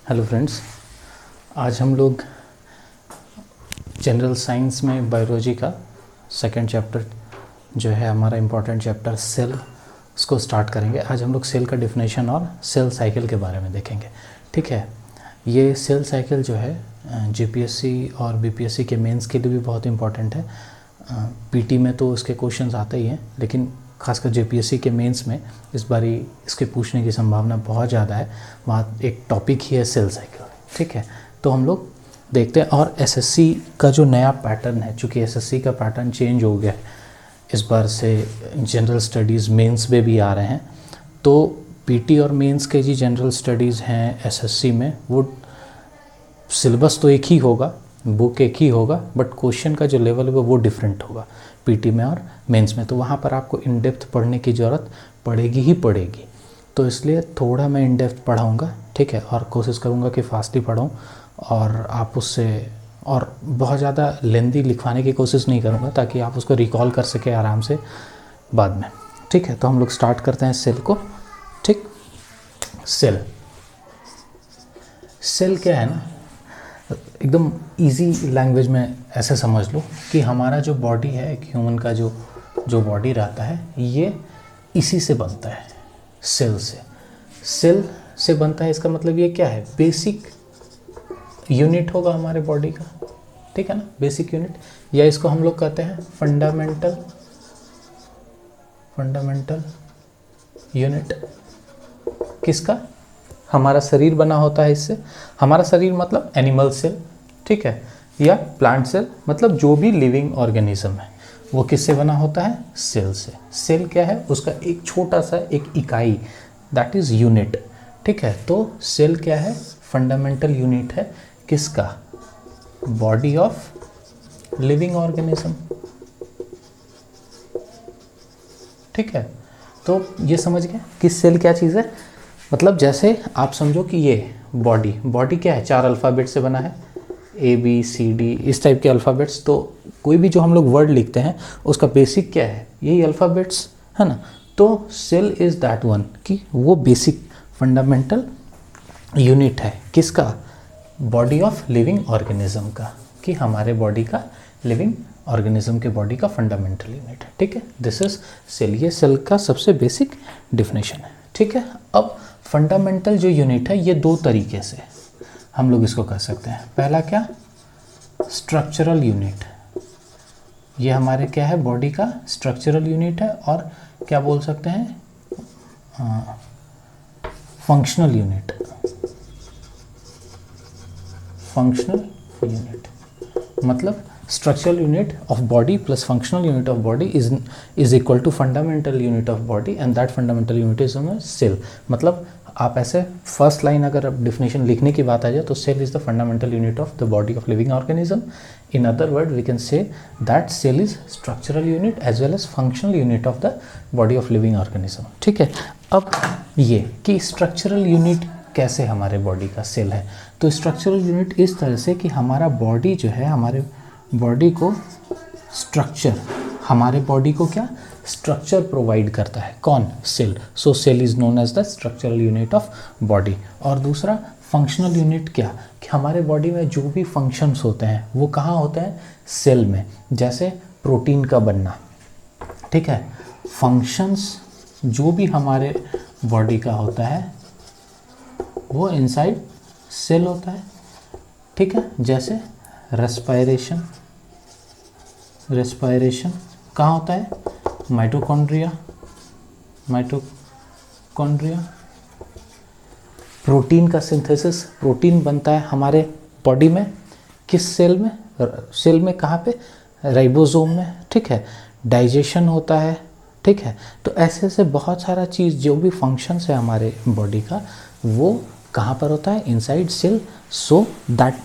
Hello friends, आज हम लोग जनरल साइंस में बायोलॉजी का सेकंड चैप्टर जो है हमारा इम्पॉर्टेंट चैप्टर सेल, उसको स्टार्ट करेंगे। आज हम लोग सेल का डेफिनेशन और सेल साइकिल के बारे में देखेंगे। ठीक है, ये सेल साइकिल जो है जीपीएससी और बीपीएससी के मेंस के लिए भी बहुत इम्पॉर्टेंट है। पीटी में तो उसके क्वेश्चंस आते ही हैं, लेकिन खासकर जेपीएससी के मेंस में इस बारी इसके पूछने की संभावना बहुत ज़्यादा है। वहाँ एक टॉपिक ही है सेल साइकिल। ठीक है, तो हम लोग देखते हैं। और एसएससी का जो नया पैटर्न है, चूँकि एसएससी का पैटर्न चेंज हो गया है, इस बार से जनरल स्टडीज़ मेंस में भी आ रहे हैं। तो पीटी और मेंस के जी जनरल स्टडीज़ हैं एसएससी में, वो सिलेबस तो एक ही होगा, बुक एक ही होगा, बट क्वेश्चन का जो लेवल है वो डिफरेंट होगा पीटी में और मेंस में। तो वहाँ पर आपको इन डेप्थ पढ़ने की ज़रूरत पड़ेगी ही पड़ेगी। तो इसलिए थोड़ा मैं इन डेप्थ पढ़ाऊँगा, ठीक है, और कोशिश करूँगा कि फास्टली पढ़ाऊँ और आप उससे और बहुत ज़्यादा लेंदी लिखवाने की कोशिश नहीं करूँगा, ताकि आप उसको रिकॉल कर सके आराम से बाद में। ठीक है, तो हम लोग स्टार्ट करते हैं सेल को। ठीक, सेल क्या है ना, एकदम इजी लैंग्वेज में ऐसे समझ लो कि हमारा जो बॉडी है, एक ह्यूमन का जो बॉडी रहता है, ये इसी से बनता है, सेल से बनता है। इसका मतलब ये क्या है, बेसिक यूनिट होगा हमारे बॉडी का। ठीक है ना, बेसिक यूनिट, या इसको हम लोग कहते हैं फंडामेंटल यूनिट। किसका? हमारा शरीर बना होता है इससे। हमारा शरीर मतलब एनिमल सेल, ठीक है, या प्लांट सेल, मतलब जो भी लिविंग ऑर्गेनिज्म है वो किससे बना होता है? सेल से। सेल क्या है? उसका एक छोटा सा एक इकाई, दैट इज यूनिट। ठीक है, तो सेल क्या है? फंडामेंटल यूनिट है किसका? Body of living organism. ठीक है, तो ये समझ गए कि सेल क्या चीज़ है। मतलब जैसे आप समझो कि ये बॉडी क्या है, 4 अल्फ़ाबेट से बना है, ABCD, इस टाइप के अल्फ़ाबेट्स। तो कोई भी जो हम लोग वर्ड लिखते हैं उसका बेसिक क्या है? यही अल्फ़ाबेट्स है ना। तो सेल इज़ दैट वन, कि वो बेसिक फंडामेंटल यूनिट है किसका? बॉडी ऑफ लिविंग ऑर्गेनिज्म का, कि हमारे बॉडी का, लिविंग ऑर्गेनिज्म के बॉडी का फंडामेंटल यूनिट है। ठीक है, दिस इज सेल। ये सेल का सबसे बेसिक डिफिनेशन है। ठीक है, अब फंडामेंटल जो यूनिट है, ये 2 तरीके से हम लोग इसको कर सकते हैं। पहला क्या? Structural unit. ये हमारे क्या है? बॉडी का स्ट्रक्चरल यूनिट है। और क्या बोल सकते हैं? Functional unit. मतलब structural unit of body plus functional unit of body is equal to fundamental unit of body, and that fundamental unit is cell. मतलब आप ऐसे फर्स्ट लाइन अगर अब डिफिनेशन लिखने की बात आ जाए तो cell is the fundamental unit of the body of living organism. In other word we can say that cell is structural unit as well as functional unit of the body of living organism. ठीक है, अब ये कि structural unit कैसे हमारे body का cell है। तो स्ट्रक्चरल यूनिट इस तरह से कि हमारा बॉडी जो है, हमारे बॉडी को स्ट्रक्चर, हमारे बॉडी को क्या स्ट्रक्चर प्रोवाइड करता है। कौन? Cell. So cell is known as the structural unit of body. और दूसरा फंक्शनल यूनिट क्या, कि हमारे बॉडी में जो भी फंक्शंस होते हैं वो कहाँ होते हैं? सेल में। जैसे प्रोटीन का बनना, ठीक है, फंक्शंस जो भी हमारे बॉडी का होता है वो इनसाइड सेल होता है। ठीक है, जैसे रेस्पायरेशन कहाँ होता है? माइटोकॉन्ड्रिया। प्रोटीन का सिंथेसिस, प्रोटीन बनता है हमारे बॉडी में किस सेल में? सेल में कहाँ पे? राइबोसोम में। ठीक है, डाइजेशन होता है। ठीक है, तो ऐसे ऐसे बहुत सारा चीज़, जो भी फंक्शंस है हमारे बॉडी का, वो कहाँ पर होता है? Inside cell. सो दैट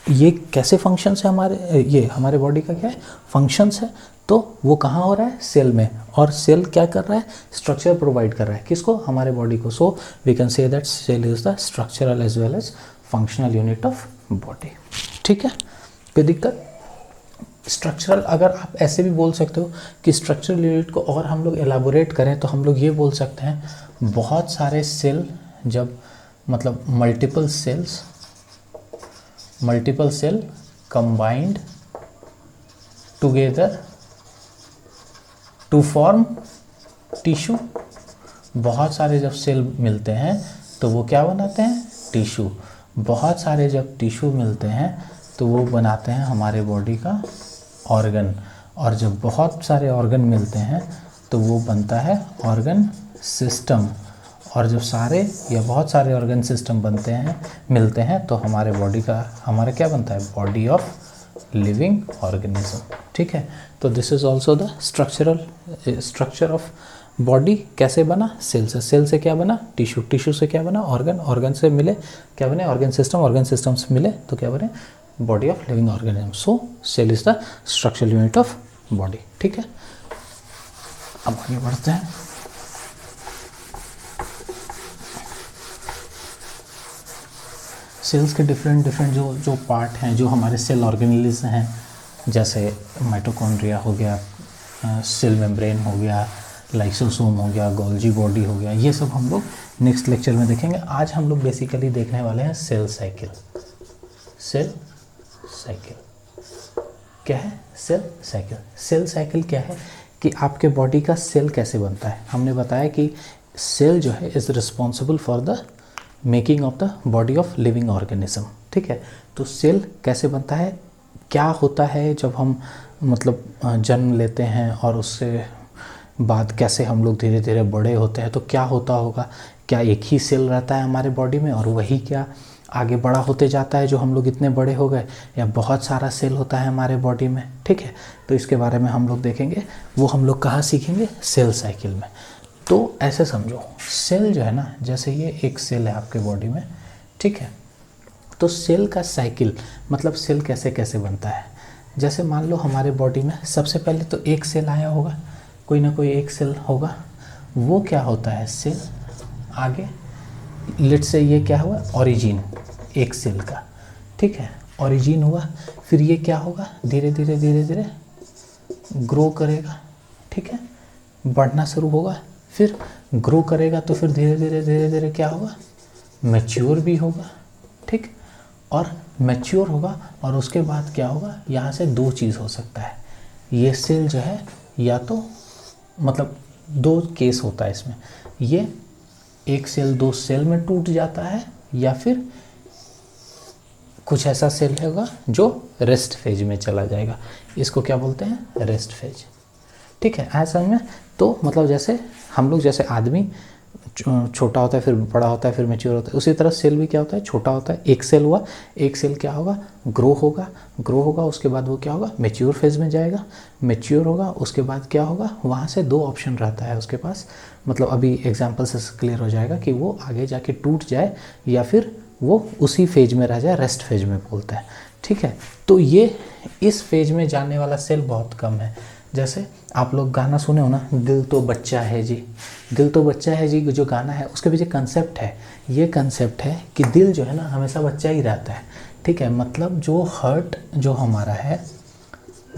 ये कैसे फंक्शंस है हमारे, ये हमारे बॉडी का क्या है? फंक्शंस है। तो वो कहाँ हो रहा है? सेल में। और सेल क्या कर रहा है? स्ट्रक्चर प्रोवाइड कर रहा है किसको? हमारे बॉडी को। So we can say that cell is the structural as well as functional unit of body. ठीक है, कोई दिक्कत? स्ट्रक्चरल अगर आप ऐसे भी बोल सकते हो कि स्ट्रक्चरल यूनिट को और हम लोग एलाबोरेट करें तो हम लोग ये बोल सकते हैं, बहुत सारे सेल जब मतलब multiple cell combined together to form tissue. बहुत सारे जब सेल मिलते हैं तो वो क्या बनाते हैं? टिश्यू। बहुत सारे जब टिश्यू मिलते हैं तो वो बनाते हैं हमारे बॉडी का ऑर्गन, और जब बहुत सारे ऑर्गन मिलते हैं तो वो बनता है ऑर्गन सिस्टम। और जब सारे या बहुत सारे ऑर्गन सिस्टम मिलते हैं तो हमारे बॉडी का हमारा क्या बनता है? Body of living organism. ठीक है, तो this is also the structure of body. कैसे बना? सेल से। सेल से क्या बना? टिश्यू। टिश्यू से क्या बना? ऑर्गन। ऑर्गन से मिले क्या बने? Organ system. ऑर्गन सिस्टम से मिले तो क्या बने? Body of living organism. So cell is the structural unit of body. ठीक है, अब आगे बढ़ते हैं। सेल्स के डिफरेंट जो पार्ट हैं, जो हमारे सेल ऑर्गेनेल्स हैं, जैसे माइटोकॉन्ड्रिया हो गया, सेल मेम्ब्रेन हो गया, लाइसोसोम हो गया, गोल्जी बॉडी हो गया, ये सब हम लोग नेक्स्ट लेक्चर में देखेंगे। आज हम लोग बेसिकली देखने वाले हैं सेल साइकिल। सेल साइकिल क्या है? Cell cycle. सेल साइकिल क्या है कि आपके बॉडी का सेल कैसे बनता है। हमने बताया कि सेल जो है is responsible for the making of the body of living organism. ठीक है, तो सेल कैसे बनता है, क्या होता है जब हम मतलब जन्म लेते हैं और उससे बाद कैसे हम लोग धीरे धीरे बड़े होते हैं, तो क्या होता होगा? क्या एक ही सेल रहता है हमारे बॉडी में और वही क्या आगे बड़ा होते जाता है जो हम लोग इतने बड़े हो गए, या बहुत सारा सेल होता है हमारे बॉडी में? ठीक है, तो इसके बारे में हम लोग देखेंगे। वो हम लोग कहाँ सीखेंगे? सेल साइकिल में। तो ऐसे समझो, सेल जो है ना, जैसे ये एक सेल है आपके बॉडी में, ठीक है, तो सेल का साइकिल मतलब सेल कैसे कैसे बनता है। जैसे मान लो हमारे बॉडी में सबसे पहले तो एक सेल आया होगा, कोई ना कोई एक सेल होगा, वो क्या होता है? सेल आगे लेट से ये क्या हुआ? ओरिजिन एक सेल का। ठीक है, ओरिजिन हुआ, फिर ये क्या होगा? धीरे धीरे ग्रो करेगा। ठीक है, बढ़ना शुरू होगा, फिर ग्रो करेगा, तो फिर धीरे धीरे क्या होगा? मैच्योर भी होगा। ठीक, और मैच्योर होगा और उसके बाद क्या होगा? यहाँ से दो चीज़ हो सकता है। ये सेल जो है, या तो मतलब दो केस होता है इसमें, ये एक सेल दो सेल में टूट जाता है, या फिर कुछ ऐसा सेल होगा जो रेस्ट फेज में चला जाएगा। इसको क्या बोलते हैं? Rest phase. ठीक है, ऐसा में तो मतलब जैसे हम लोग, जैसे आदमी छोटा होता है, फिर बड़ा होता है, फिर मैच्योर होता है, उसी तरह सेल भी क्या होता है? छोटा होता है। एक सेल हुआ, एक सेल क्या होगा? ग्रो होगा, उसके बाद वो क्या होगा? मैच्योर फेज में जाएगा, मैच्योर होगा, उसके बाद क्या होगा? वहाँ से दो ऑप्शन रहता है उसके पास, मतलब अभी एग्जाम्पल से क्लियर हो जाएगा कि वो आगे जाके टूट जाए या फिर वो उसी फेज में रह जाए, रेस्ट फेज में बोलते हैं। ठीक है, तो ये इस फेज में जाने वाला सेल बहुत कम है। जैसे आप लोग गाना सुने हो ना, दिल तो बच्चा है जी, दिल तो बच्चा है जी, जो गाना है उसके पीछे कंसेप्ट है, ये कंसेप्ट है कि दिल जो है ना हमेशा बच्चा ही रहता है। ठीक है, मतलब जो हर्ट जो हमारा है,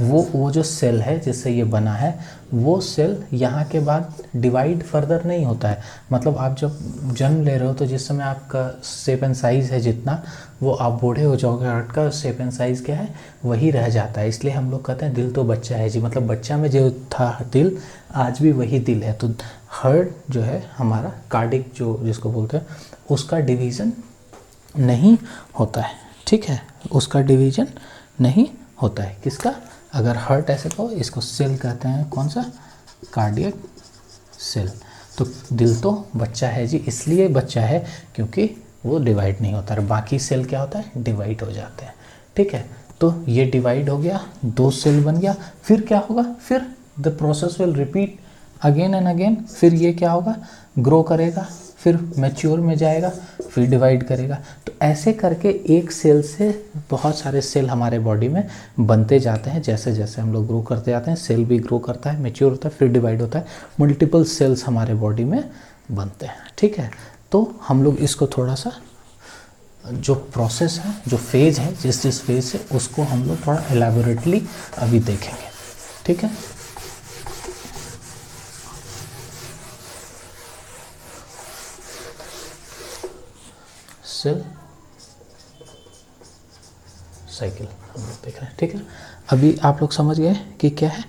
वो जो सेल है जिससे ये बना है, वो सेल यहाँ के बाद डिवाइड फर्दर नहीं होता है। मतलब आप जब जन्म ले रहे हो तो जिस समय आपका शेप एंड साइज़ है जितना, वो आप बूढ़े हो जाओगे, हार्ट का शेप एंड साइज़ क्या है वही रह जाता है। इसलिए हम लोग कहते हैं दिल तो बच्चा है जी, मतलब बच्चा में जो था दिल, आज भी वही दिल है। तो हार्ट जो है हमारा, कार्डिक जो जिसको बोलते हैं, उसका डिवीज़न नहीं होता है। ठीक है, उसका डिवीज़न नहीं होता है। किसका? अगर हार्ट ऐसे कहो, इसको सेल कहते हैं, कौन सा? Cardiac cell. तो दिल तो बच्चा है जी, इसलिए बच्चा है क्योंकि वो डिवाइड नहीं होता है। बाकी सेल क्या होता है? डिवाइड हो जाते हैं। ठीक है, तो ये डिवाइड हो गया, दो सेल बन गया, फिर क्या होगा? फिर the process will repeat again and again. फिर ये क्या होगा? ग्रो करेगा, फिर मैच्योर में जाएगा, फिर डिवाइड करेगा। तो ऐसे करके एक सेल से बहुत सारे सेल हमारे बॉडी में बनते जाते हैं। जैसे जैसे हम लोग ग्रो करते जाते हैं, सेल भी ग्रो करता है, मैच्योर होता है, फिर डिवाइड होता है, मल्टीपल सेल्स हमारे बॉडी में बनते हैं। ठीक है, तो हम लोग इसको थोड़ा सा जो प्रोसेस है, जो फेज है, जिस फेज से, उसको हम लोग थोड़ा एलैबोरेटली अभी देखेंगे। ठीक है, सेल साइकिल हम लोग देख रहे हैं, ठीक है। अभी आप लोग समझ गए कि क्या है।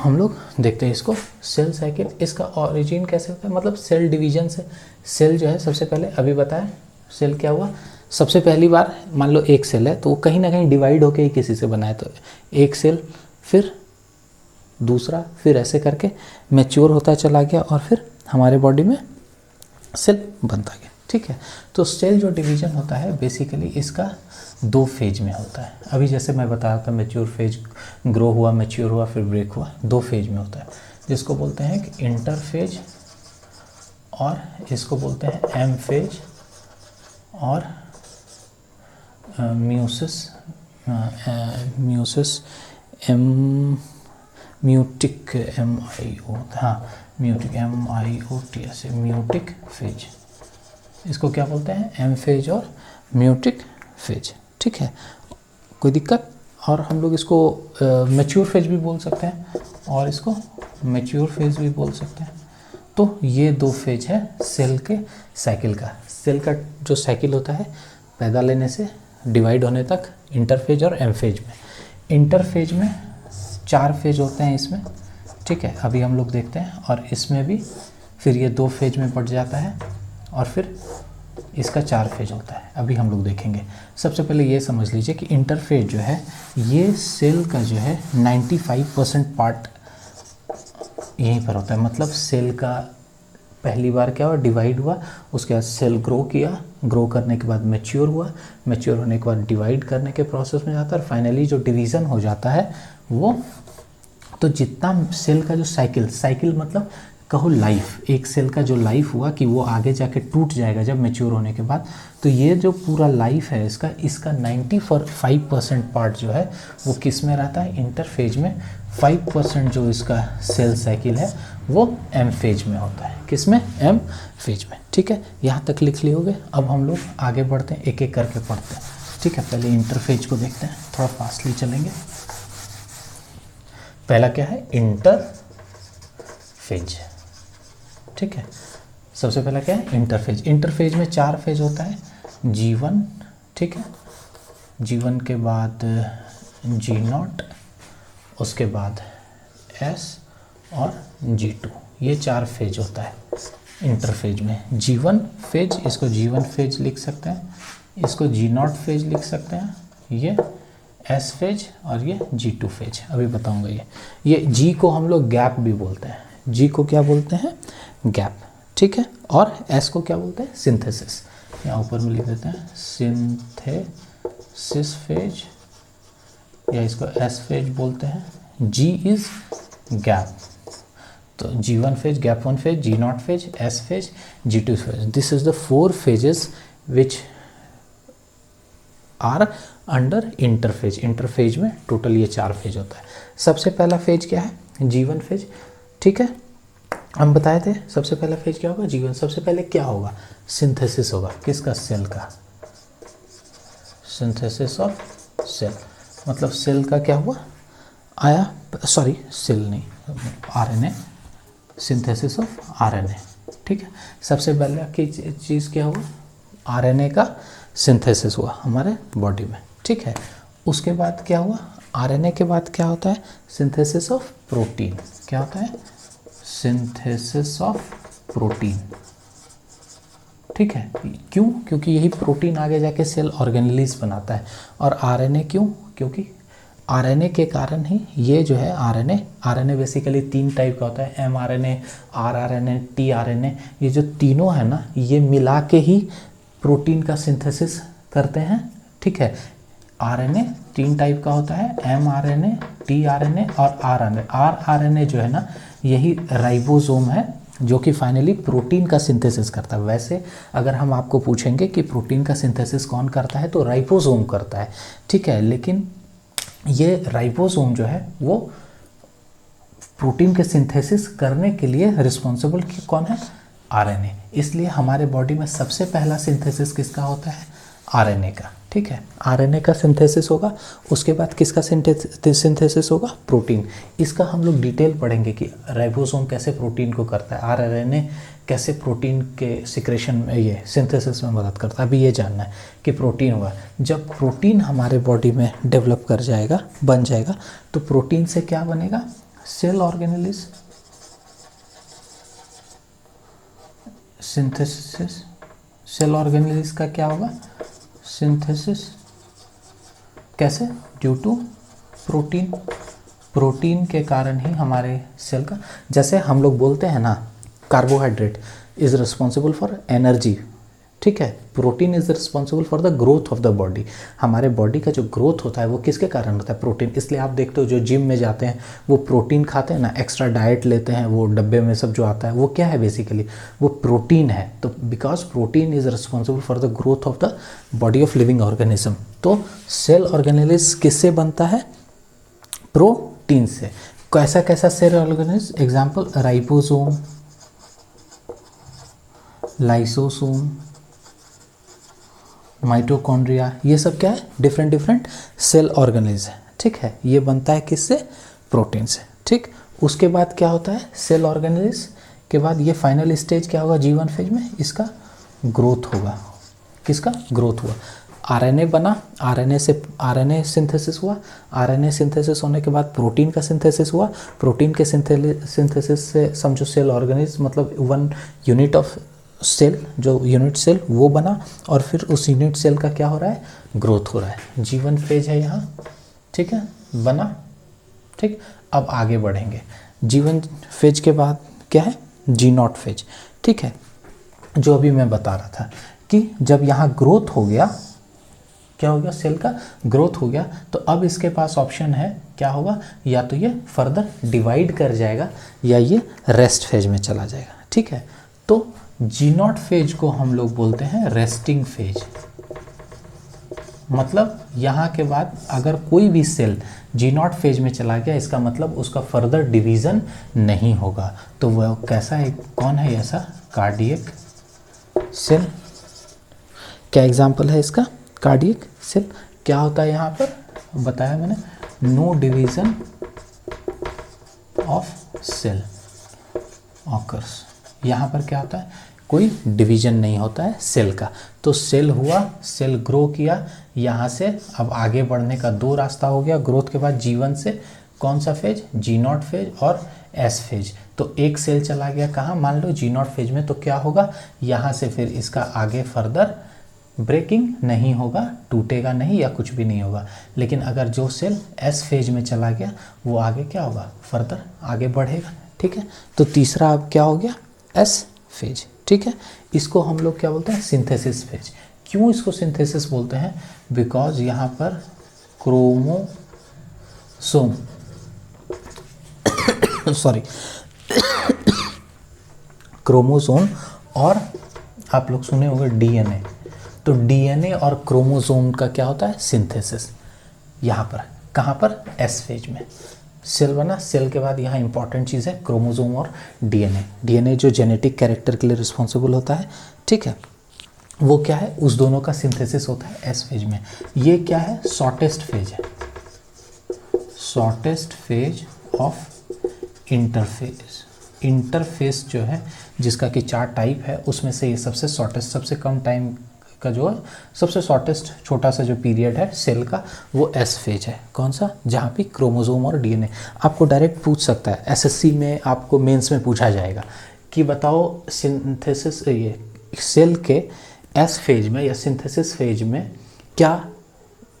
हम लोग देखते हैं इसको, सेल साइकिल, इसका ओरिजिन कैसे होता है, मतलब सेल डिवीजन से। सेल जो है सबसे पहले अभी बताया, सेल क्या हुआ, सबसे पहली बार मान लो एक सेल है तो वो कहीं ना कहीं डिवाइड होके ही किसी से बना है, तो एक सेल, फिर दूसरा, फिर ऐसे करके मैच्योर होता चला गया और फिर हमारे बॉडी में सेल बनता गया, ठीक है। तो सेल जो डिवीजन होता है बेसिकली इसका 2 फेज में होता है। अभी जैसे मैं बताया था मैच्योर फेज, ग्रो हुआ, मैच्योर हुआ, फिर ब्रेक हुआ, 2 फेज में होता है, जिसको बोलते हैं कि इंटर फेज और इसको बोलते हैं एम फेज और म्यूसिस म्यूटिक MIO, हाँ म्यूटिक MIOT ऐसे, म्यूटिक फेज, इसको क्या बोलते हैं, एम फेज और म्यूटिक फेज, ठीक है। कोई दिक्कत। और हम लोग इसको मैच्योर फेज भी बोल सकते हैं और इसको मैच्योर फेज भी बोल सकते हैं। तो ये 2 फेज है सेल के साइकिल का। सेल का जो साइकिल होता है पैदा लेने से डिवाइड होने तक, इंटरफेज और एम फेज में। इंटरफेज में 4 फेज होते हैं इसमें, ठीक है। अभी हम लोग देखते हैं, और इसमें भी फिर ये 2 फेज में बढ़ जाता है और फिर इसका 4 फेज होता है, अभी हम लोग देखेंगे। सबसे पहले ये समझ लीजिए कि इंटरफेज जो है ये सेल का जो है 95% पार्ट यहीं पर होता है। मतलब सेल का पहली बार क्या हुआ, डिवाइड हुआ, उसके बाद सेल ग्रो किया, ग्रो करने के बाद मैच्योर हुआ, मैच्योर होने के बाद डिवाइड करने के प्रोसेस में जाता है, और फाइनली जो डिवीज़न हो जाता है वो, तो जितना सेल का जो साइकिल मतलब कहो लाइफ, एक सेल का जो लाइफ हुआ कि वो आगे जाके टूट जाएगा जब मैच्योर होने के बाद, तो ये जो पूरा लाइफ है इसका 95% पार्ट जो है वो किस में रहता है, इंटरफेज में। 5% जो इसका सेल साइकिल है वो एम फेज में होता है। किस में, एम फेज में, ठीक है। यहाँ तक लिख लिए होगे। अब हम लोग आगे बढ़ते हैं, एक एक करके पढ़ते हैं, ठीक है। पहले इंटरफेज को देखते हैं, थोड़ा फास्टली चलेंगे। पहला क्या है, इंटरफेज, ठीक है। सबसे पहला क्या है, इंटरफेज। इंटरफेज में 4 फेज होता है, G1, ठीक है, G1 के बाद G0, उसके बाद S और G2, ये 4 फेज होता है इंटरफेज में। G1 फेज, इसको G1 फेज लिख सकते हैं, इसको G0 फेज लिख सकते हैं, ये S फेज और ये G2 फेज। अभी बताऊंगा ये G को हम लोग गैप भी बोलते हैं। G को क्या बोलते हैं, गैप, ठीक है। और S को क्या बोलते हैं, सिंथेसिस। यहाँ ऊपर में लिख देते हैं सिंथेसिस फेज, या इसको S फेज बोलते हैं। G इज गैप, तो G1 phase, gap 1 phase, G0 phase, S phase, G2 phase. This is the 4 phases which are under interphase. Interphase में टोटल ये 4 फेज होता है। सबसे पहला फेज क्या है, G1 फेज, ठीक है। हम बताए थे सबसे पहला फेज क्या होगा, G1। सबसे पहले क्या होगा, सिंथेसिस होगा, किसका, सेल का, सिंथेसिस ऑफ सेल। मतलब सेल का क्या हुआ, आया, सॉरी सेल नहीं, RNA, सिंथेसिस ऑफ RNA, ठीक है। सबसे पहले की चीज़ क्या हुआ, RNA का सिंथेसिस हुआ हमारे बॉडी में, ठीक है। उसके बाद क्या हुआ, RNA के बाद क्या होता है, सिंथेसिस ऑफ प्रोटीन। क्या होता है, सिंथेसिस ऑफ प्रोटीन, ठीक है। क्यों, क्योंकि यही प्रोटीन आगे जाके सेल ऑर्गेनेलिज बनाता है। और RNA क्यों, क्योंकि RNA के कारण ही ये जो है RNA बेसिकली 3 टाइप का होता है, mRNA, rRNA, tRNA। ये जो तीनों है ना, ये मिला के ही प्रोटीन का सिंथेसिस करते हैं, ठीक है। RNA 3 टाइप का होता है, mRNA, tRNA और rRNA जो है ना, यही राइबोसोम है जो कि फाइनली प्रोटीन का सिंथेसिस करता है। वैसे अगर हम आपको पूछेंगे कि प्रोटीन का सिंथेसिस कौन करता है, तो राइबोसोम करता है, ठीक है। लेकिन ये राइबोसोम जो है वो प्रोटीन के सिंथेसिस करने के लिए रिस्पॉन्सिबल कौन है, RNA। इसलिए हमारे बॉडी में सबसे पहला सिंथेसिस किसका होता है, RNA का, ठीक है। RNA का सिंथेसिस होगा, उसके बाद किसका सिंथेसिस होगा, प्रोटीन। इसका हम लोग डिटेल पढ़ेंगे कि राइबोसोम कैसे प्रोटीन को करता है, RNA कैसे प्रोटीन के सिक्रेशन में, ये सिंथेसिस में मदद करता है। अभी ये जानना है कि प्रोटीन हुआ, जब प्रोटीन हमारे बॉडी में डेवलप कर जाएगा, बन जाएगा, तो प्रोटीन से क्या बनेगा? Cell organelles, synthesis. Cell organelles का क्या होगा? सिंथेसिस। कैसे? Due to protein. प्रोटीन के कारण ही हमारे सेल का, जैसे हम लोग बोलते हैं ना, carbohydrate is responsible for energy, ठीक है, protein is responsible for the growth of the body. हमारे बॉडी का जो ग्रोथ होता है वो किसके कारण होता है? प्रोटीन। इसलिए आप देखते हो जो जिम में जाते हैं वो प्रोटीन खाते हैं ना, एक्स्ट्रा डाइट लेते हैं, वो डब्बे में सब जो आता है वो क्या है? बेसिकली वो प्रोटीन है। तो because protein is responsible for the growth of the body of living organism. तो सेल ऑर्गेनेलिस किससे बनता है? प्रोटीन से। कैसा कैसा cell organelles? Example ribosome, lysosome, mitochondria, ये सब क्या है? डिफरेंट डिफरेंट सेल ऑर्गेनेल्स है, ठीक है। ये बनता है किससे? प्रोटीन से, ठीक। उसके बाद क्या होता है? सेल ऑर्गेनेल्स के बाद ये फाइनल स्टेज क्या होगा G1 फेज में? इसका ग्रोथ होगा। किसका? ग्रोथ हुआ। आरएनए बना, आरएनए सिंथेसिस हुआ, आरएनए सिंथेसिस होने के बाद प्रोटीन का सिंथेसिस हुआ, प्रोटीन के सिंथेसिस से समझो सेल ऑर्गेनिज्म, मतलब 1 यूनिट ऑफ सेल, जो यूनिट सेल वो बना, और फिर उस यूनिट सेल का क्या हो रहा है? ग्रोथ हो रहा है। G1 फेज है यहाँ, ठीक है, बना, ठीक। अब आगे बढ़ेंगे। G1 फेज के बाद क्या है? G0 फेज, ठीक है। जो अभी मैं बता रहा था कि जब यहाँ ग्रोथ हो गया, क्या हो गया? सेल का ग्रोथ हो गया, तो अब इसके पास ऑप्शन है, क्या होगा? या तो ये फर्दर डिवाइड कर जाएगा या ये रेस्ट फेज में चला जाएगा, ठीक है। तो G0 फेज को हम लोग बोलते हैं रेस्टिंग फेज। मतलब यहाँ के बाद अगर कोई भी सेल G0 फेज में चला गया, इसका मतलब उसका फर्दर डिवीज़न नहीं होगा। तो वह कैसा है? कौन है ऐसा? Cardiac cell. क्या एग्जाम्पल है इसका? Cardiac cell. क्या होता है यहाँ पर? बताया मैंने, no division of cell occurs. यहाँ पर क्या होता है? कोई डिवीजन नहीं होता है सेल का। तो सेल हुआ, सेल ग्रो किया, यहाँ से अब आगे बढ़ने का 2 रास्ता हो गया। ग्रोथ के बाद G1 से कौन सा फेज? G0 फेज और S फेज। तो एक सेल चला गया कहाँ? मान लो G0 फेज में, तो क्या होगा? यहाँ से फिर इसका आगे फर्दर ब्रेकिंग नहीं होगा, टूटेगा नहीं या कुछ भी नहीं होगा। लेकिन अगर जो सेल S फेज में चला गया वो आगे क्या होगा? फर्दर आगे बढ़ेगा, ठीक है। तो तीसरा अब क्या हो गया? S फेज, ठीक है। इसको हम लोग क्या बोलते हैं? Synthesis phase. क्यों इसको सिंथेसिस बोलते हैं? बिकॉज यहाँ पर क्रोमोसोम सॉरी क्रोमोसोम और आप लोग सुने होंगे डीएनए। तो डीएनए और क्रोमोसोम का क्या होता है? सिंथेसिस। यहाँ पर कहाँ पर? एस फेज में सेल बना। सेल के बाद यहाँ इंपॉर्टेंट चीज़ है क्रोमोसोम और डीएनए। डीएनए जो जेनेटिक कैरेक्टर के लिए रिस्पॉन्सिबल होता है, ठीक है, वो क्या है? उस दोनों का सिंथेसिस होता है एस फेज में। ये क्या है? शॉर्टेस्ट फेज है, shortest phase of interphase. Interface जो है, जिसका कि 4 टाइप है, उसमें से ये सबसे शॉर्टेस्ट, सबसे कम टाइम का जो है, सबसे शॉर्टेस्ट छोटा सा जो पीरियड है सेल का, वो एस फेज है। कौन सा? जहाँ पे क्रोमोसोम और डीएनए। आपको डायरेक्ट पूछ सकता है, एसएससी में आपको मेंस में पूछा जाएगा कि बताओ सिंथेसिस, ये सेल के एस फेज में या सिंथेसिस फेज में क्या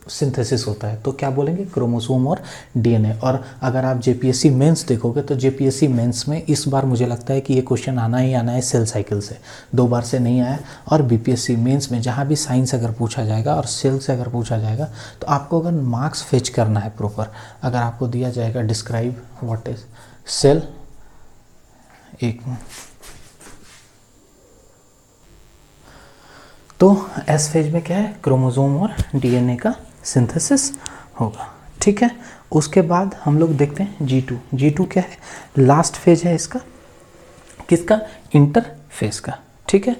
सिंथेसिस होता है, तो क्या बोलेंगे? क्रोमोसोम और डीएनए। और अगर आप जेपीएससी मेंस देखोगे तो जेपीएससी मेंस में इस बार मुझे लगता है कि ये क्वेश्चन आना ही आना है सेल साइकिल से, 2 बार से नहीं आया। और बीपीएससी मेंस में जहाँ भी साइंस अगर पूछा जाएगा और सेल से अगर पूछा जाएगा, तो आपको अगर मार्क्स फेच करना है प्रॉपर, अगर आपको दिया जाएगा डिस्क्राइब व्हाट इज सेल, एक तो एस फेज में क्या है? क्रोमोसोम और डीएनए का सिंथेसिस होगा, ठीक है। उसके बाद हम लोग देखते हैं G2। G2 क्या है? लास्ट फेज है इसका, किसका? इंटरफेस का, ठीक है।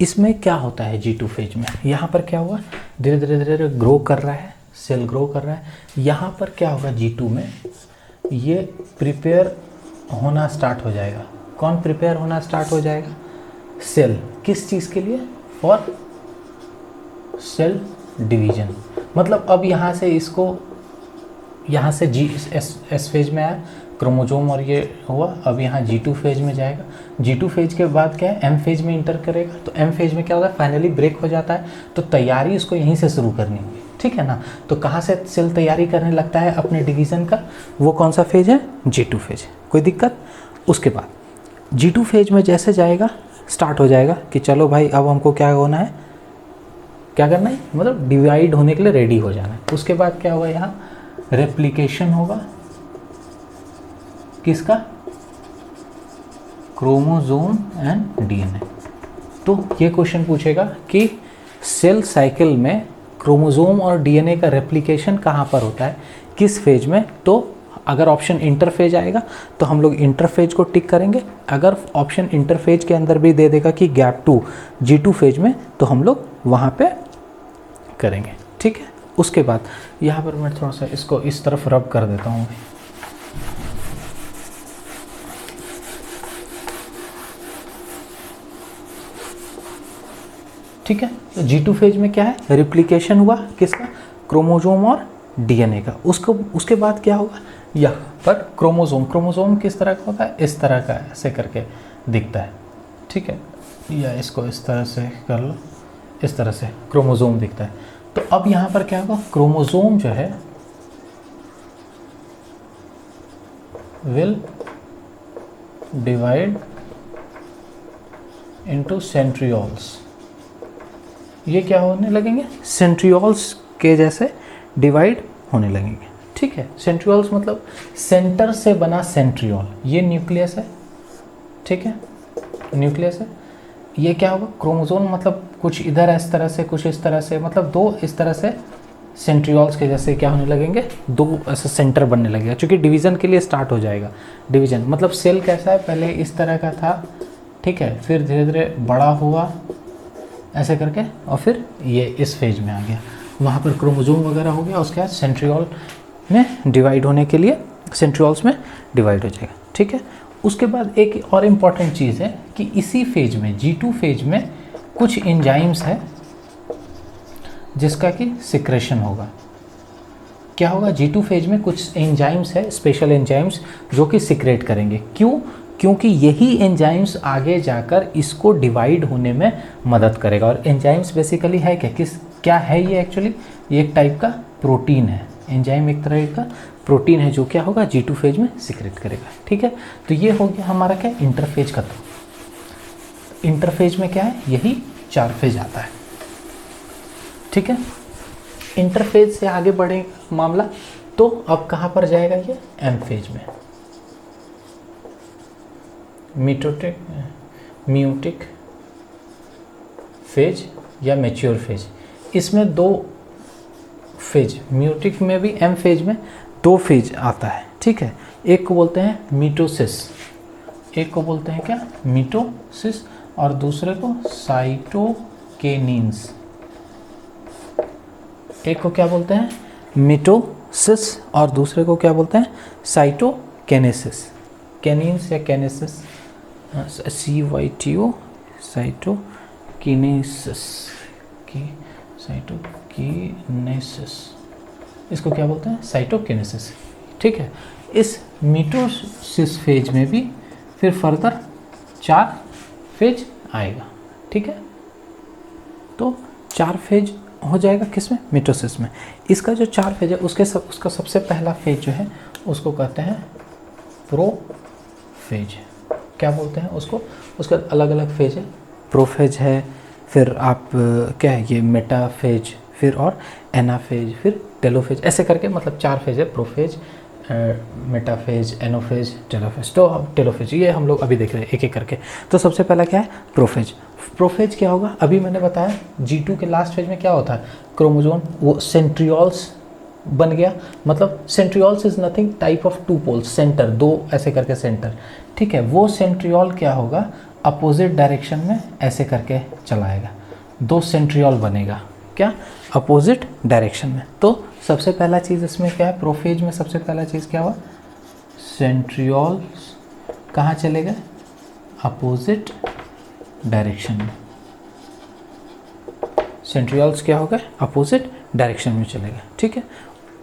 इसमें क्या होता है G2 फेज में? यहाँ पर क्या हुआ? धीरे धीरे धीरे धीरे ग्रो कर रहा है, सेल ग्रो कर रहा है। यहाँ पर क्या होगा G2 में? ये प्रिपेयर होना स्टार्ट हो जाएगा। कौन प्रिपेयर होना स्टार्ट हो जाएगा? सेल, किस चीज़ के लिए? For sale division. मतलब अब यहाँ से इसको, यहाँ से एस फेज में आया क्रोमोजोम और ये हुआ, अब यहाँ G2 फेज में जाएगा। G2 फेज के बाद क्या है, M फेज में इंटर करेगा। तो M फेज में क्या होगा, फाइनली ब्रेक हो जाता है। तो तैयारी इसको यहीं से शुरू करनी होगी, ठीक है ना। तो कहाँ से सेल तैयारी करने लगता है अपने डिवीज़न का, वो कौन सा फेज है? G2 phase. कोई दिक्कत? उसके बाद G2 फेज में जैसे जाएगा, स्टार्ट हो जाएगा कि चलो भाई अब हमको क्या होना है, क्या करना है, मतलब डिवाइड होने के लिए रेडी हो जाना है। उसके बाद क्या होगा, यहाँ रेप्लिकेशन होगा, किसका? Chromosome and DNA. तो ये क्वेश्चन पूछेगा कि सेल साइकिल में क्रोमोसोम और डीएनए का रेप्लिकेशन कहाँ पर होता है, किस फेज में? तो अगर ऑप्शन इंटरफेज आएगा तो हम लोग इंटरफेज को टिक करेंगे। अगर ऑप्शन इंटरफेज के अंदर भी दे देगा कि गैप 2 G2 फेज में, तो हम लोग वहाँ पे करेंगे, ठीक है। उसके बाद यहाँ पर मैं थोड़ा सा इसको इस तरफ रब कर देता हूँ। ठीक है, तो G2 फेज में क्या है, रिप्लिकेशन हुआ, किसका? क्रोमोसोम और डीएनए का। उसके बाद क्या होगा, यहाँ पर क्रोमोसोम किस तरह का होता है, इस तरह का ऐसे करके दिखता है, ठीक है। या इसको इस तरह से कर लो, इस तरह से क्रोमोसोम दिखता है। तो अब यहाँ पर क्या होगा, क्रोमोसोम जो है विल डिवाइड इनटू सेंट्रियोल्स। ये क्या होने लगेंगे, सेंट्रियोल्स के जैसे डिवाइड होने लगेंगे, ठीक है। सेंट्रियोल्स मतलब सेंटर से बना सेंट्रियोल, ये न्यूक्लियस है, ठीक है, न्यूक्लियस है। ये क्या होगा, क्रोमोसोम मतलब कुछ इधर इस तरह से, कुछ इस तरह से, मतलब दो इस तरह से सेंट्रियोल्स के जैसे क्या होने लगेंगे, दो ऐसे सेंटर बनने लगेगा, क्योंकि डिवीज़न के लिए स्टार्ट हो जाएगा। डिवीज़न मतलब सेल कैसा है, पहले इस तरह का था, ठीक है, फिर धीरे धीरे बड़ा हुआ ऐसे करके, और फिर ये इस फेज में आ गया, वहाँ पर क्रोमोसोम वगैरह हो गया। उसके बाद सेंट्रियोल में डिवाइड होने के लिए सेंट्रियोल्स में डिवाइड हो जाएगा, ठीक है। उसके बाद एक और इम्पॉर्टेंट चीज़ है कि इसी फेज में G2 फेज में कुछ एंजाइम्स है जिसका कि सिक्रेशन होगा। क्या होगा, G2 फेज में कुछ एंजाइम्स है, स्पेशल एंजाइम्स, जो कि सिक्रेट करेंगे। क्यों? क्योंकि यही एंजाइम्स आगे जाकर इसको डिवाइड होने में मदद करेगा। और एंजाइम्स बेसिकली है क्या है ये एक्चुअली, ये एक टाइप का प्रोटीन है। एंजाइम एक तरह का प्रोटीन है जो क्या होगा, G2 फेज में सिक्रेट करेगा, ठीक है। तो ये हो गया हमारा क्या, इंटरफेज खत्म। इंटरफेज में क्या है, यही 4 फेज आता है, ठीक है। इंटरफेज से आगे बढ़े मामला, तो अब कहाँ पर जाएगा ये, M फेज में, म्यूटिक फेज या मैच्योर फेज। इसमें 2 फेज, म्यूटिक में भी M फेज में 2 फेज आता है, ठीक है। एक को बोलते हैं मीटोसिस, एक को बोलते हैं क्या, मीटोसिस, और दूसरे को साइटोकिन्सिस। एक को क्या बोलते हैं, मीटोसिस, और दूसरे को क्या बोलते हैं, साइटोकिनेसिस। कैनिन्स या कैनेसिस, CYTO, साइटोकिनेसिस, साइटोकिनेसिस, इसको क्या बोलते हैं, साइटोकिनेसिस, ठीक है। इस मीटोसिस फेज में भी फिर फर्दर 4 फेज आएगा, ठीक है। तो 4 फेज हो जाएगा किसमें, मीटोसिस में। इसका जो 4 फेज है उसका सबसे पहला फेज जो है उसको कहते हैं प्रोफेज। क्या बोलते हैं उसको, उसका अलग अलग फेज है, प्रोफेज है, फिर आप क्या है ये मेटाफेज, फिर और एनाफेज, फिर टेलोफेज, ऐसे करके मतलब 4 फेज है, प्रोफेज, मेटाफेज, एनोफेज, टेलोफेज। तो टेलोफेज ये हम लोग अभी देख रहे हैं एक एक करके। तो सबसे पहला क्या है, प्रोफेज। प्रोफेज क्या होगा, अभी मैंने बताया G2 के लास्ट फेज में क्या होता है, क्रोमोसोम वो सेंट्रियोल्स बन गया। मतलब centrioles is nothing type of 2 poles, centre, 2 ऐसे करके सेंटर, ठीक है। वो सेंट्रियोल क्या होगा, अपोजिट डायरेक्शन में ऐसे करके चलाएगा, 2 सेंट्रियोल बनेगा, क्या, अपोजिट डायरेक्शन में। तो सबसे पहला चीज़ इसमें क्या है, प्रोफेज में सबसे पहला चीज़ क्या हुआ, सेंट्रियोल्स कहाँ चले गए, अपोजिट डायरेक्शन में, सेंट्रियोल्स क्या होगा, अपोजिट डायरेक्शन में चलेगा। ठीक है,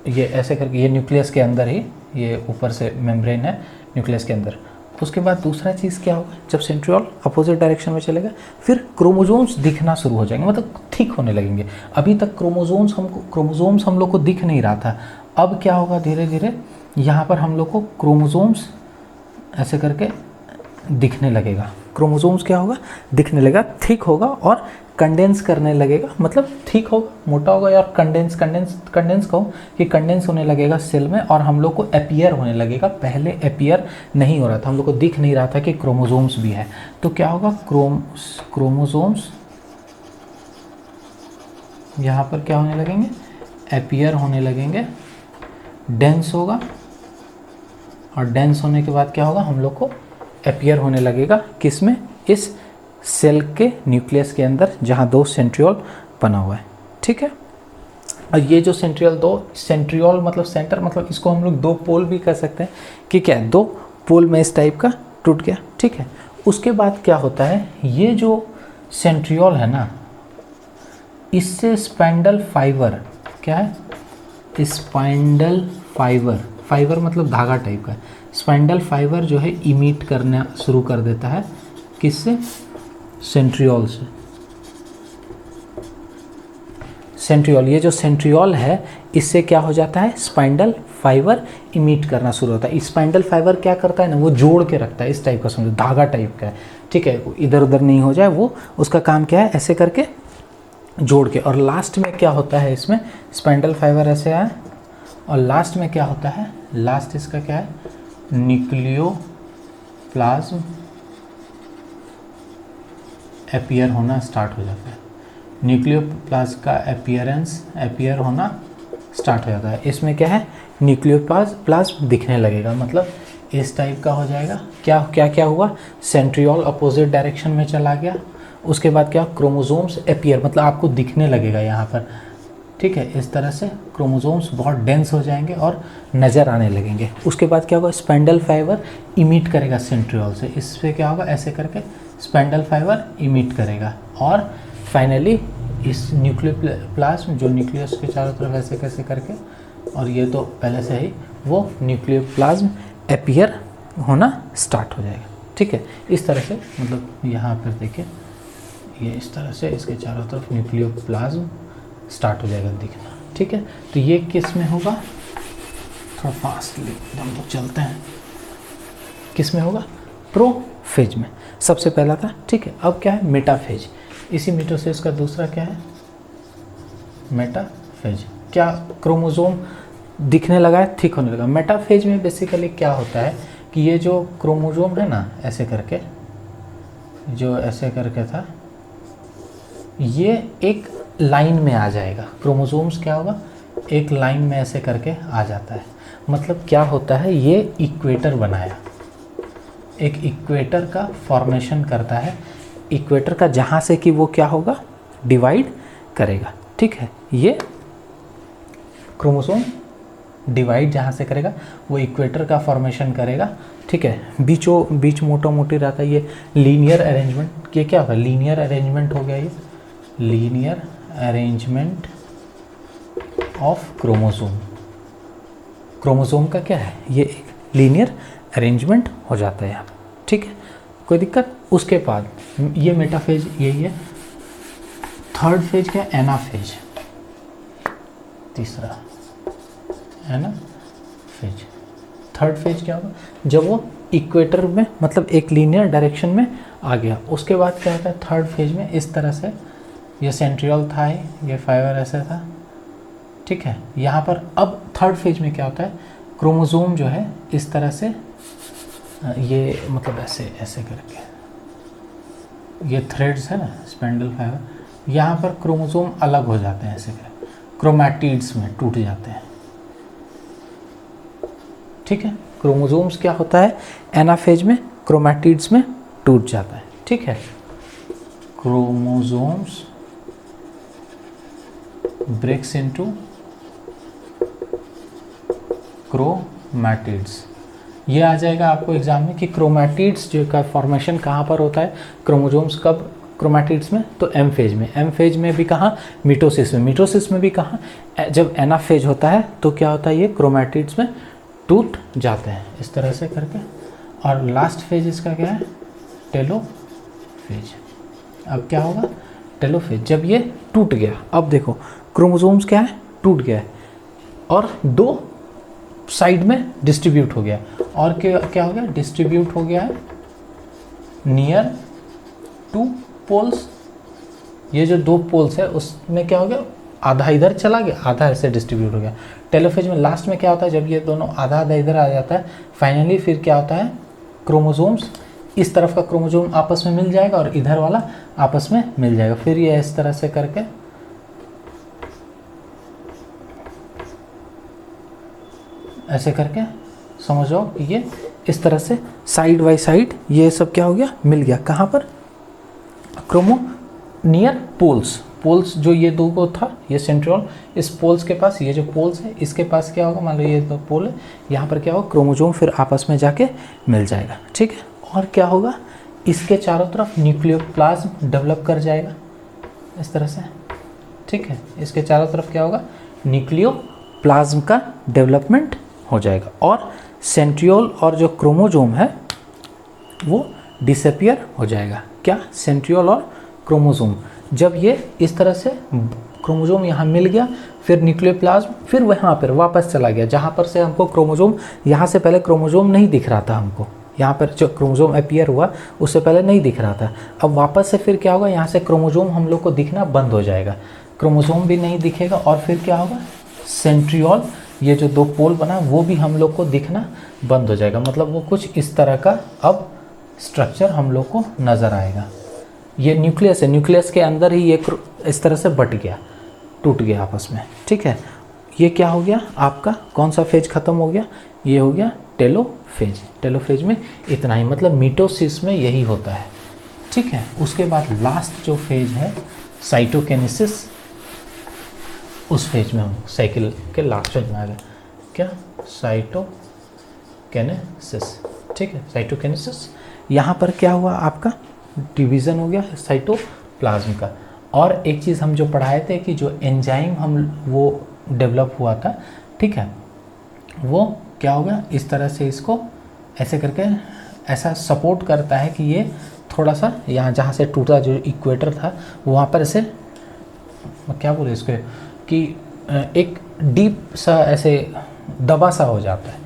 ये ऐसे करके, ये न्यूक्लियस के अंदर ही, ये ऊपर से मेम्ब्रेन है न्यूक्लियस के अंदर। उसके बाद दूसरा चीज़ क्या होगा, जब सेंट्रियोल अपोजिट डायरेक्शन में चलेगा फिर क्रोमोसोम्स दिखना शुरू हो जाएंगे, मतलब थिक होने लगेंगे। अभी तक क्रोमोसोम्स हम लोग को दिख नहीं रहा था, अब क्या होगा, धीरे धीरे यहाँ पर हम लोग को क्रोमोसोम्स ऐसे करके दिखने लगेगा। क्रोमोसोम्स क्या होगा, दिखने लगेगा, थिक होगा और कंडेंस करने लगेगा, मतलब थिक होगा, मोटा होगा, और कंडेंस कहो कि कंडेंस होने लगेगा सेल में, और हम लोग को अपीयर होने लगेगा। पहले अपीयर नहीं हो रहा था, हम लोग को दिख नहीं रहा था कि क्रोमोसोम्स भी है, तो क्या होगा, क्रोमोसोम्स यहाँ पर क्या होने लगेंगे, अपीयर होने लगेंगे, डेंस होगा, और डेंस होने के बाद क्या होगा, हम लोग को अपीयर होने लगेगा किसमें, इस सेल के न्यूक्लियस के अंदर जहाँ दो सेंट्रियोल बना हुआ है। ठीक है, और ये जो सेंट्रियोल मतलब सेंटर, मतलब इसको हम लोग दो पोल भी कह सकते हैं कि क्या है, दो पोल में इस टाइप का टूट गया। ठीक है, उसके बाद क्या होता है, ये जो सेंट्रियोल है ना, इससे स्पाइंडल फाइबर, क्या है, स्पाइंडल फाइबर मतलब धागा टाइप का, स्पाइंडल फाइबर जो है इमिट करना शुरू कर देता है, किससे, सेंट्रियोल से। सेंट्रियोल, ये जो सेंट्रियोल है इससे क्या हो जाता है, स्पाइंडल फाइबर इमिट करना शुरू होता है। स्पाइंडल फाइबर क्या करता है ना, वो जोड़ के रखता है, इस टाइप का समझो, धागा टाइप का है। ठीक है, इधर उधर नहीं हो जाए, वो उसका काम क्या है, ऐसे करके जोड़ के, और लास्ट में क्या होता है, इसमें स्पाइंडल फाइबर ऐसे आए, और लास्ट में क्या होता है, लास्ट इसका क्या है, न्यूक्लियोप्लाज्म अपीयर होना स्टार्ट हो जाता है। न्यूक्लियोप्लाज्म का अपीयर होना स्टार्ट हो जाता है। इसमें क्या है, न्यूक्लियोप्लाज्म दिखने लगेगा, मतलब इस टाइप का हो जाएगा। क्या हुआ, सेंट्रियोल अपोजिट डायरेक्शन में चला गया, उसके बाद क्या, क्रोमोसोम्स अपीयर, मतलब आपको दिखने लगेगा यहाँ पर। ठीक है, इस तरह से क्रोमोसोम्स बहुत डेंस हो जाएंगे और नज़र आने लगेंगे। उसके बाद क्या होगा, स्पाइंडल फाइबर इमिट करेगा सेंट्रियोल से, इस पर क्या होगा, ऐसे करके स्पाइंडल फाइबर इमिट करेगा, और फाइनली इस न्यूक्लियोप्लाज्म जो न्यूक्लियस के चारों तरफ ऐसे कैसे करके, और ये तो पहले से ही, वो न्यूक्लियोप्लाज्म अपीयर होना स्टार्ट हो जाएगा। ठीक है, इस तरह से, मतलब यहाँ पर देखिए, ये इस तरह से इसके चारों तरफ न्यूक्लियोप्लाज्म स्टार्ट हो जाएगा दिखना। ठीक है, तो ये किस में होगा, थोड़ा फास्टली हम लोग चलते हैं, किस में होगा, प्रोफेज में सबसे पहला था। ठीक है, अब क्या है, मेटाफेज। इसी मिटोसिस का दूसरा क्या है, मेटाफेज। क्या, क्रोमोसोम दिखने लगा है, थिक होने लगा। मेटाफेज में बेसिकली क्या होता है कि ये जो क्रोमोसोम है ना, ऐसे करके, जो ऐसे करके था, ये एक लाइन में आ जाएगा। क्रोमोसोम्स क्या होगा, एक लाइन में ऐसे करके आ जाता है। मतलब क्या होता है, ये इक्वेटर बनाया, एक इक्वेटर का फॉर्मेशन करता है, इक्वेटर का, जहाँ से कि वो क्या होगा, डिवाइड करेगा। ठीक है, ये क्रोमोसोम डिवाइड जहाँ से करेगा वो इक्वेटर का फॉर्मेशन करेगा। ठीक है, बीच मोटा मोटी रहता है, ये लीनियर अरेंजमेंट। ये क्या होगा, लीनियर अरेंजमेंट हो गया, ये लीनियर अरेंजमेंट ऑफ क्रोमोसोम का क्या है, ये एक लीनियर अरेंजमेंट हो जाता है यहाँ। ठीक है, कोई दिक्कत। उसके बाद ये मेटाफेज यही है। थर्ड फेज क्या है, एनाफेज। तीसरा एनाफेज। थर्ड फेज क्या होगा, जब वो इक्वेटर में, मतलब एक लीनियर डायरेक्शन में आ गया। उसके बाद क्या होता है, थर्ड फेज में इस तरह से, ये सेंट्रियोल था, ये फाइबर ऐसे था। ठीक है, यहाँ पर अब थर्ड फेज में क्या होता है, क्रोमोसोम जो है इस तरह से, ये मतलब ऐसे ऐसे करके, ये थ्रेड्स है ना, स्पाइंडल फाइबर, यहाँ पर क्रोमोसोम अलग हो जाते हैं, ऐसे करके क्रोमैटिड्स में टूट जाते हैं। ठीक है, क्रोमोसोम्स क्या होता है, एनाफेज में क्रोमैटिड्स में टूट जाता है। ठीक है, क्रोमोसोम्स ब्रेक्स इनटू क्रोमैटिड्स। ये आ जाएगा आपको एग्जाम में कि क्रोमैटिड्स जो का फॉर्मेशन कहाँ पर होता है, क्रोमोजोम्स कब क्रोमैटिड्स में, तो एम फेज में, एम फेज में भी कहाँ, मिटोसिस में, मिटोसिस में भी कहाँ, जब एनाफ फेज होता है तो क्या होता है, ये क्रोमैटिड्स में टूट जाते हैं इस तरह से करके। और लास्ट फेज इसका क्या है, टेलोफेज। अब क्या होगा, टेलोफेज, जब ये टूट गया, अब देखो क्रोमोसोम्स क्या है, टूट गया है और दो साइड में डिस्ट्रीब्यूट हो गया, और क्या हो गया, डिस्ट्रीब्यूट हो गया है नियर टू पोल्स। ये जो दो पोल्स है उसमें क्या हो गया, आधा इधर चला गया, आधा ऐसे डिस्ट्रीब्यूट हो गया। टेलोफेज में लास्ट में क्या होता है, जब ये दोनों आधा आधा इधर आ जाता है, फाइनली फिर क्या होता है, क्रोमोसोम्स, इस तरफ का क्रोमोसोम आपस में मिल जाएगा और इधर वाला आपस में मिल जाएगा। फिर ये इस तरह से करके ऐसे करके समझ जाओ कि ये इस तरह से साइड बाई साइड ये सब क्या हो गया, मिल गया। कहाँ पर, क्रोमो नियर पोल्स, पोल्स जो ये दो को था, ये सेंट्रियोल, इस पोल्स के पास, ये जो पोल्स है इसके पास क्या होगा, मान लो ये दो पोल है, यहाँ पर क्या होगा, क्रोमोसोम फिर आपस में जाके मिल जाएगा। ठीक है, और क्या होगा, इसके चारों तरफ न्यूक्लियोप्लाज्म डेवलप कर जाएगा इस तरह से। ठीक है, इसके चारों तरफ क्या होगा, न्यूक्लियोप्लाज्म का डेवलपमेंट हो जाएगा और सेंट्रियोल और जो क्रोमोसोम है वो डिसअपियर हो जाएगा। क्या, सेंट्रियोल और क्रोमोसोम, जब ये इस तरह से क्रोमोसोम यहाँ मिल गया, फिर न्यूक्लियोप्लाज्म फिर वहाँ पर वापस चला गया जहाँ पर से हमको क्रोमोसोम, यहाँ से पहले क्रोमोसोम नहीं दिख रहा था हमको, यहाँ पर जो क्रोमोसोम अपीयर हुआ उससे पहले नहीं दिख रहा था। अब वापस से फिर क्या होगा, यहाँ से क्रोमोसोम हम लोग को दिखना बंद हो जाएगा, क्रोमोसोम भी नहीं दिखेगा और फिर क्या होगा, सेंट्रियोल, ये जो दो पोल बना वो भी हम लोग को दिखना बंद हो जाएगा। मतलब वो कुछ इस तरह का अब स्ट्रक्चर हम लोग को नज़र आएगा। ये न्यूक्लियस है, न्यूक्लियस के अंदर ही ये इस तरह से बट गया, टूट गया आपस में। ठीक है, ये क्या हो गया आपका, कौन सा फेज ख़त्म हो गया, ये हो गया टेलोफेज। टेलोफेज में इतना ही, मतलब मिटोसिस में यही होता है। ठीक है, उसके बाद लास्ट जो फेज है साइटोकेनेसिस, उस फेज में हम साइकिल के लास्ट फेज में आ गए, क्या, साइटोकेनेसिस। ठीक है, साइटोकेनेसिस, यहाँ पर क्या हुआ आपका, डिवीज़न हो गया साइटोप्लाज्म का। और एक चीज़ हम जो पढ़ाए थे कि जो एंजाइम हम वो डेवलप हुआ था, ठीक है, वो क्या होगा, इस तरह से इसको ऐसे करके ऐसा सपोर्ट करता है कि ये थोड़ा सा यहाँ जहाँ से टूटा जो इक्वेटर था वहाँ पर ऐसे क्या बोले इसको, कि एक डीप सा ऐसे दबा सा हो जाता है।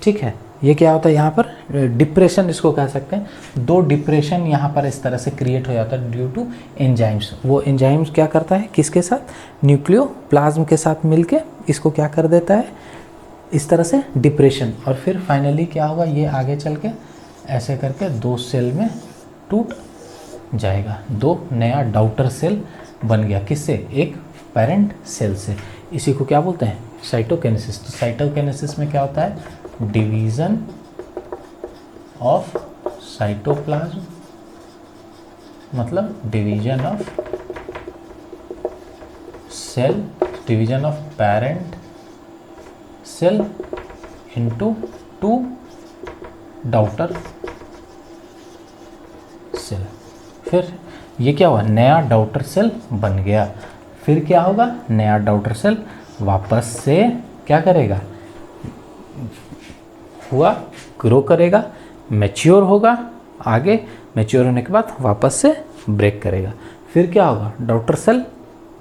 ठीक है, ये क्या होता है यहाँ पर, डिप्रेशन इसको कह सकते हैं। दो डिप्रेशन यहाँ पर इस तरह से क्रिएट हो जाता है ड्यू टू एंजाइम्स। वो एंजाइम्स क्या करता है, किसके साथ, न्यूक्लियोप्लाज्म के साथ मिलके इसको क्या कर देता है, इस तरह से डिप्रेशन। और फिर फाइनली क्या होगा, ये आगे चल के ऐसे करके दो सेल में टूट जाएगा, दो नया डॉटर सेल बन गया, किससे, एक पेरेंट सेल से। इसी को क्या बोलते हैं, साइटोकेनेसिस। तो साइटोकेनेसिस में क्या होता है, डिवीज़न ऑफ साइटोप्लाज्म, मतलब division of cell, division of parent cell into two daughter cell. फिर ये क्या हुआ, नया डॉटर सेल बन गया। फिर क्या होगा, नया डॉटर सेल वापस से क्या करेगा, हुआ, ग्रो करेगा, मैच्योर होगा, आगे मैच्योर होने के बाद वापस से ब्रेक करेगा। फिर क्या होगा, डॉटर सेल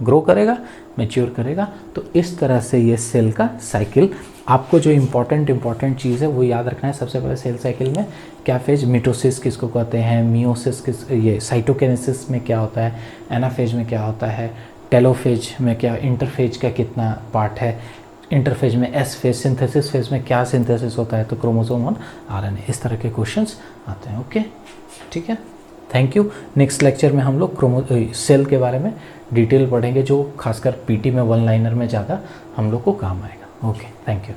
ग्रो करेगा, मैच्योर करेगा। तो इस तरह से ये सेल का साइकिल, आपको जो इम्पॉर्टेंट चीज़ है वो याद रखना है। सबसे पहले सेल साइकिल में क्या फेज, मिटोसिस किसको कहते हैं, मियोसिस किस, ये साइटोकेनेसिस में क्या होता है, एनाफेज में क्या होता है, टेलोफेज में क्या, इंटरफेज का कितना पार्ट है, इंटरफेज में एस फेज, सिंथेसिस फेज में क्या सिंथेसिस होता है, तो क्रोमोसोम और आरएनए, इस तरह के क्वेश्चंस आते हैं। ओके, ठीक है, थैंक यू। नेक्स्ट लेक्चर में हम लोग सेल के बारे में डिटेल पढ़ेंगे, जो खासकर पीटी में वन लाइनर में ज़्यादा हम लोग को काम आएगा। Okay, thank you.